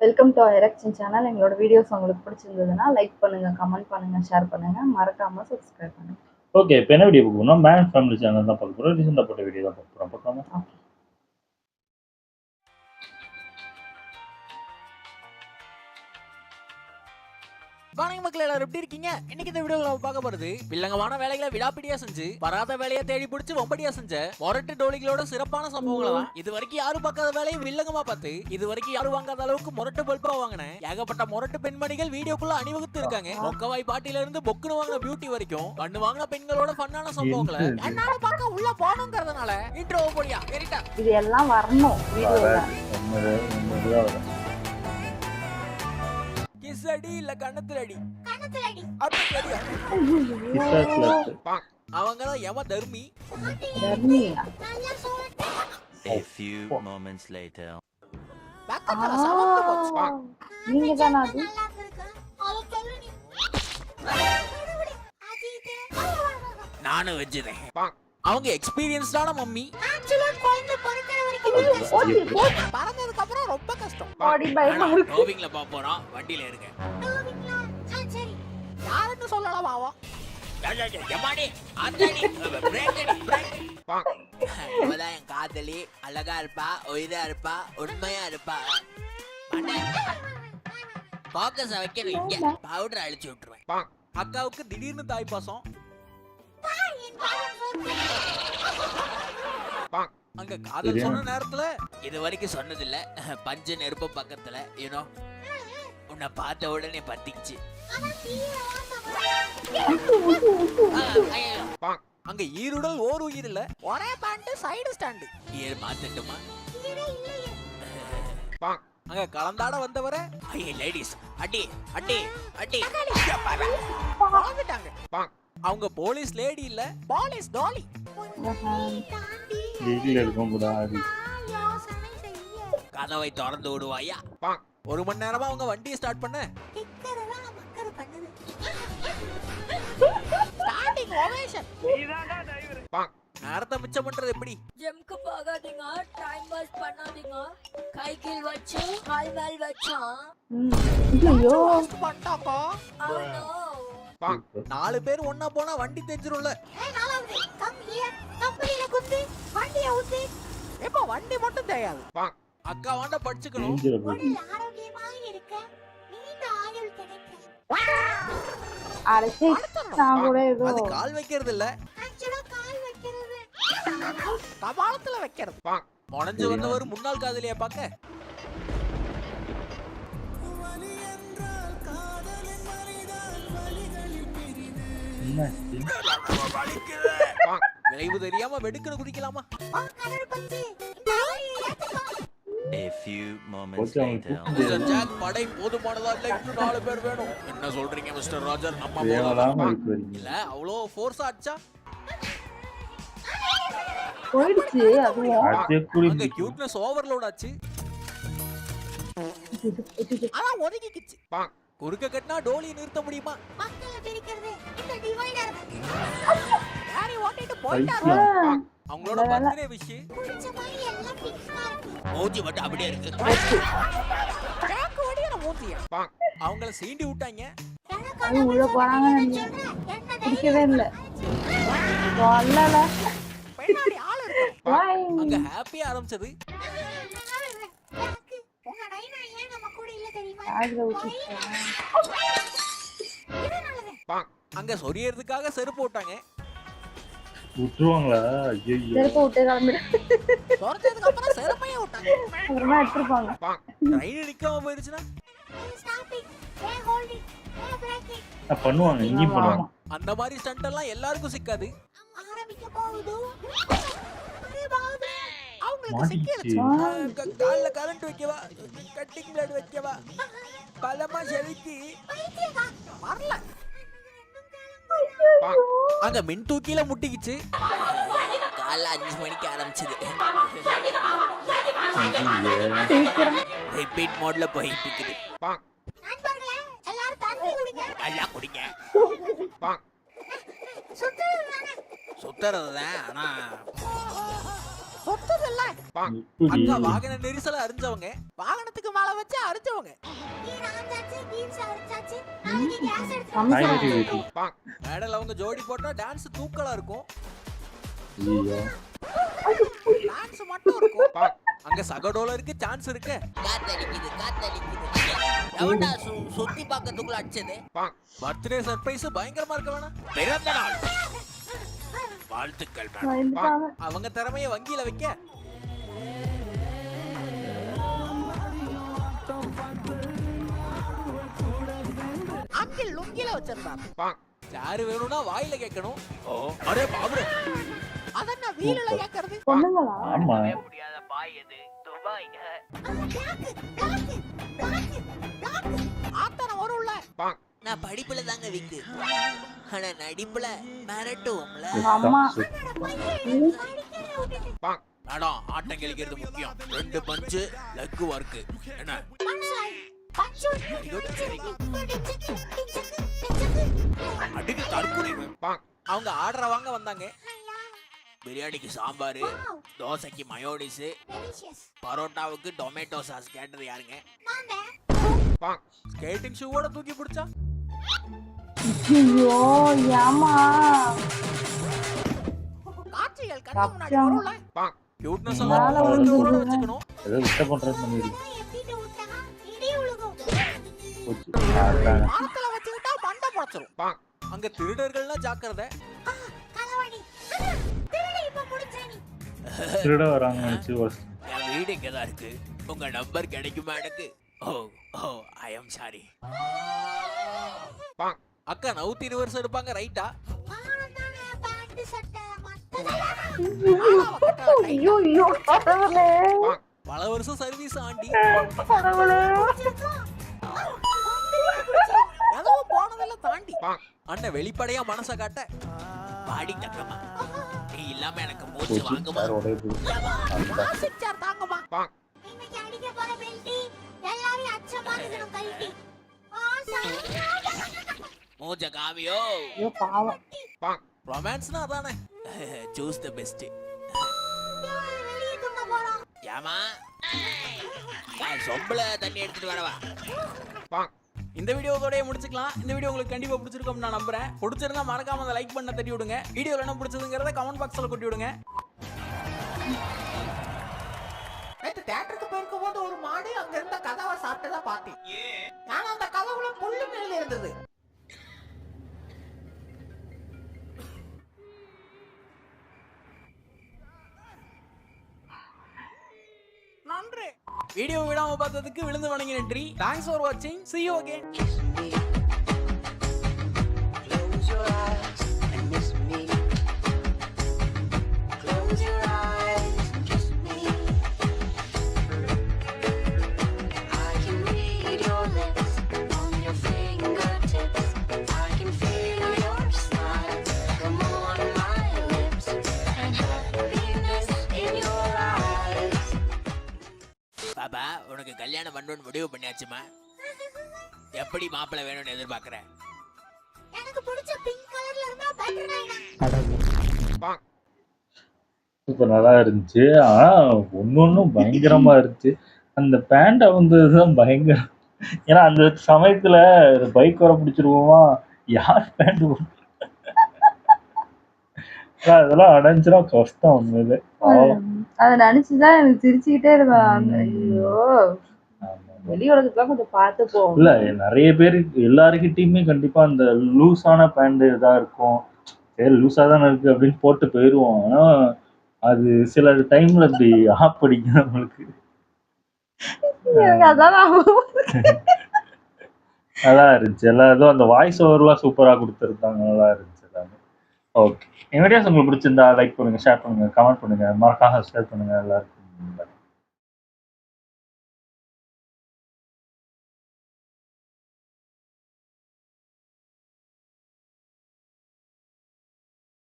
Welcome to erection channel. எங்களோட videos உங்களுக்கு பிடிச்சிருந்ததுன்னா லைக் பண்ணுங்க, கமெண்ட் பண்ணுங்க, ஷேர் பண்ணுங்க, மறக்காம சப்ஸ்கிரைப் பண்ணுங்க. ஓகே, இப்போ என்ன வீடியோ பார்க்க போறோம்? மேன் ஃபேமிலி சேனல் தான் பார்க்க போறோம். ரீசெண்டாக போட்ட வீடியோ தான் பார்க்க போறோம். பார்க்கலாமா? வணக்கம் மக்கள், எல்லாரும் எப்படி இருக்கீங்க? இன்னைக்கு இந்த வீடியோல நம்ம பார்க்க போறது வில்லங்கமான வேலைகளை விடாப்பிடியா செஞ்சு வராத வேலையை தேடி பிடிச்சு வம்படியா செஞ்ச மொரட்டு டோலிகளோட சிறப்பான சம்பவங்களை தான். இது வரைக்கும் யாரும் பார்க்காத வேலையை வில்லங்கமா பார்த்து இது வரைக்கும் யாரும் வாங்காத அளவுக்கு மொரட்டு பல்பா வாங்கின ஏகப்பட்ட மொரட்டு பெண்மணிகள் வீடியோக்குள்ள அணிவகுத்து இருக்காங்க. மொக்கவாய் பாட்டில இருந்து பொக்குன்னு வாங்கின பியூட்டி வரைக்கும் கண்ணு வாங்கின பெண்களோட ஃபன்னான சம்பவங்களை என்னால பார்க்க உள்ள போகணுங்கிறதுனால இன்ட்ரோ போடியா வெரிட்டா இது எல்லாம் வரணும் வீடியோல. கிஸ்அடி இல்ல கண்ணத்துலடி அவங்கதான் யம தர்மி. தர்மியா? A few moments later. நீங்க தானா அது? நானும் வச்சுதேன். அவங்க எக்ஸ்பீரியன்ஸ்டான மம்மி. பறந்ததுக்கு அப்புறம் ரொம்ப கஷ்டம். டோவிங்ல போறோம், வண்டியில இருக்க யாருன்னு சொல்லலாம் மாவா. இவதான் என் காதலி, அழகா இருப்பா, ஒயிரா இருப்பா, உண்மையா இருப்பா. போக்கஸ வைக்கணும், இங்க பவுடர் அழிச்சு விட்டுருவேன். அக்காவுக்கு திடீர்னு தாய் பாசம். அங்க காதல் சொன்ன நேரத்துல இது வரைக்கும் சொன்னது இல்ல, பஞ்ச நெருப்பு பக்கத்துல யூனோ உன்னை பார்த்த உடனே பத்திச்சு. அங்க ஈருடல் ஓர் உயிர் இல்ல, ஒரே பேண்ட் சைடு ஸ்டாண்ட். ஏர் மாத்தட்டுமா? அங்க கலந்தாட வந்தவர ஐயே லேடிஸ் அடி அடி அடி பாத்துட்டாங்க. அவங்க போலீஸ் லேடி இல்ல, போலீஸ் டாலி. கதவை திறந்து விடுவாயா? ஒரு மணி நேரமா அவங்க வண்டியை ஸ்டார்ட் பண்ண நேரத்தை மிச்சம் பண்றது எப்படி? ஜம்க்கு போகாதீங்க, டைம் வேஸ்ட் பண்ணாதீங்க. கை கீழ் வச்சு கால் மேல் வச்சான். ஐயோ பண்ணிட்டாக்கா. நாலு பேர் ஒன்னா போனா வண்டி தெரிஞ்சிரும்ல. எப்ப வண்டி மட்டும் தெரியாது, அக்கா வாண்ட படிச்சுக்கணும். அது கால் வைக்கிறது இல்ல, கபாலத்துல வைக்கிறது. முனைஞ்சு வந்தவர் முன்னாள் காதலியா பாக்க. விளைவு தெரியாம வெடுக்குன்னு குதிக்கலாமா? A few moments later. Mister Jack, படை போதுமானதா இல்ல, இன்னும் 4 பேர் வேணும். என்ன சொல்றீங்க மிஸ்டர் ராஜர்? அம்மா இல்ல அவ்வளோ ஃபோர்ஸா அடிச்சா போயிடுச்சு. அதுவும் அங்க கியூட்னஸ் ஓவர்லோட் ஆச்சு. ஆனா ஒதுங்கிக்கிச்சு. குறுக்க கட்டினா டோலி நிறுத்த முடியுமா? அவங்களோட பர்த்டே விஷ் மூஞ்சி மட்டும் அப்படியே இருக்கு. அவங்கள சீண்டி விட்டாங்க. உள்ள போறாங்க, பிடிக்கவே இல்ல. பின்னாடி ஆள் இருக்கு. அங்க ஹாப்பியா ஆரம்பிச்சது. அங்க சொரியறதுக்காக செருப்பு போட்டாங்க. விட்டுருவாங்களா? செருப்பு விட்டு கிளம்பிடு. சொரச்சதுக்கு அப்புறம் செருப்பையே விட்டாங்க. அப்புறமா எடுத்துருப்பாங்க. ட்ரெயின் நிக்காம போயிருச்சுன்னா பண்ணுவாங்க, இங்கேயும் பண்ணுவாங்க. அந்த மாதிரி ஸ்டண்ட் எல்லாம் எல்லாருக்கும் சிக்காது. அவங்களுக்கு சிக்கிருச்சு. கால்ல கரண்ட் வைக்கவா, கட்டிங் பிளேட் வைக்கவா, பலமா செலுத்தி வரல. அங்க மின் தூக்கில முட்டிக்கிச்சு. காலைல 5 மணிக்கு ஆரம்பிச்சது. ரிப்பீட் மோட்ல போயிட்டு இருக்குது. எல்லாம் குடிங்க. சுத்துறது தான், ஆனா சொத்துதல்ல இப்படி அக்கா வாகன நெரிசல அறிஞ்சவங்க, வாகனத்துக்கு மேல வச்சு அரிச்சவங்க. மேடல் அவங்க ஜோடி போட்டா டான்ஸ் தூக்கலா இருக்கும். ஐயோ. டான்ஸ் மட்டும் இருக்கும். அங்க சகடோலருக்கு சான்ஸ் இருக்கு. காத்தடிக்குது காத்தடிக்குது. எவன்டா சுத்தி பார்க்கறதுக்குள்ள அடிச்சது? பர்த்டே சர்ப்ரைஸ் பயங்கரமா இருக்க வேணாம். பிறந்த நாள் வாழ்த்துக்கள் மேடம். பயந்துட்டாங்க. அவங்க திறமைய வங்கியில வைக்க அங்கிள் லுங்கில வச்சிருந்தாங்க. யாரு வேணும்னா வாயில கேட்கணும். ஓ அரே பாபுரே, அதென்ன வீல்ல கேட்கறது? பொண்ணுங்களா? ஆமா முடியாத பாய் எது? துபாய்ங்க. ஆத்தன வரும்ல. நான் படிப்புல தாங்க வீக்கு. ஆனா நடிப்புல மிரட்டுவோம்ல. உங்க அம்மா மேடம் ஆட்டம் கழிக்கிறது முக்கியம். 2 பஞ்ச் லெக் ஒர்க். என்ன அடிக்கு தற்கொலை. அவங்க ஆர்டர் வாங்க வந்தாங்க. பிரியாணிக்கு சாம்பார், தோசைக்கு மயோனிஸ், பரோட்டாவுக்கு டொமேட்டோ சாஸ் கேட்டது யாருங்க? ஸ்கேட்டிங் ஷூவோட தூக்கி பிடிச்சா. ஐயோ ஏமா காட்சிகள் கண்ணு முன்னாடி வரும்ல. கியூட்னஸ் எல்லாம் மேல விழுந்துருது. வச்சுக்கணும். ஏதோ விட்ட பண்றது பண்ணிருக்கு. மரத்துல வச்சுக்கிட்டா மண்டை பொழச்சிரும். அங்க திருடர்கள்லாம் ஜாக்கிரதை. திருட வராங்க நினைச்சு என் வீடு இங்கதான் இருக்கு. உங்க நம்பர் கிடைக்குமா எனக்கு? ஓ ஓ ஐ அம் சாரி. அக்கா நவுத்தி ரிவர்ஸ் எடுப்பாங்க ரைட்டா? ஐயோ ஐயோ கடவுளே பல வருஷம் சர்வீஸ் ஆண்டி. கடவுளே ஏதோ போனதெல்லாம் தாண்டி அண்ணன் வெளிப்படையா மனச காட்ட பாடி தக்கமா நீ இல்லாம எனக்கு மூச்சு வாங்குமா. தாங்கம்மா. மூஞ்ச காமியோ. ஐயோ பாவம். ரொமான்ஸ்னா அதானே. Choose the best. ஏமா சொம்பல தண்ணி எடுத்துட்டு வரவா. இந்த வீடியோவோடய முடிச்சுக்கலாம். இந்த வீடியோ உங்களுக்கு கண்டிப்பா பிடிச்சிருக்கும் நான் நம்புறேன். பிடிச்சிருந்தா மறக்காம அந்த லைக் பண்ண தட்டி விடுங்க. வீடியோல என்ன பிடிச்சதுங்கறத கமெண்ட் பாக்ஸ்ல கொட்டி விடுங்க. நேத்து தியேட்டருக்கு போயிருக்கும் போது ஒரு மாடு அங்க இருந்த கதவை சாப்பிட்டதா பார்த்தேன். ஆனா அந்த கதவுல புல்லு மேல இருந்தது. நன்றி. வீடியோ விடாம பார்த்ததுக்கு விழுந்து வணங்கி நன்றி. Thanks for watching. See you again. Close your eyes and miss me. Close your eyes and kiss me. I can read your lips on your fingertips. I can feel your smile come on my lips and happiness in your eyes. Baba உனக்கு கல்யாணம் பண்ணணும்னு முடிவு பண்ணியாச்சுமா? எப்படி மாப்பிள்ளை வேணும்னு எதிர்பார்க்கற? எனக்கு பிடிச்ச pink கலர்ல இருந்தா பெட்டர். இப்ப நல்லா இருந்துச்சு. ஆனா ஒன்னொன்னும் பயங்கரமா இருந்துச்சு. அந்த பேண்டை வந்ததுதான் பயங்கரம். ஏன்னா அந்த சமயத்துல பைக் வர பிடிச்சிருவோமா, யார் பேண்ட் அதெல்லாம் அடைஞ்சிரா கஷ்டம் உண்மையிலே. அதை நினைச்சுதான் எனக்கு சிரிச்சுக்கிட்டே இருப்பேன். ஐயோ வெளி உலகத்துல கொஞ்சம் பார்த்து போவோம். இல்ல நிறைய பேர் எல்லாருக்கிட்டையுமே கண்டிப்பா அந்த லூஸான பேண்ட் இதா இருக்கும். சரி லூஸா தானே இருக்கு அப்படின்னு போட்டு போயிருவோம். ஆனா அது சில டைம்ல இப்படி ஆப் அடிக்கும் நம்மளுக்கு. எனக்கு அதான் நல்லா இருந்துச்சு. எல்லா இதுவும் அந்த வாய்ஸ் ஓவர்லாம் சூப்பரா கொடுத்துருந்தாங்க. நல்லா இருந்துச்சு எல்லாமே. ஓகே, என் வீடியோஸ் உங்களுக்கு பிடிச்சிருந்தா லைக் பண்ணுங்க, ஷேர் பண்ணுங்க, கமெண்ட் பண்ணுங்க, மறக்காம சப்ஸ்கிரைப் பண்ணுங்க. எல்லாருக்கும்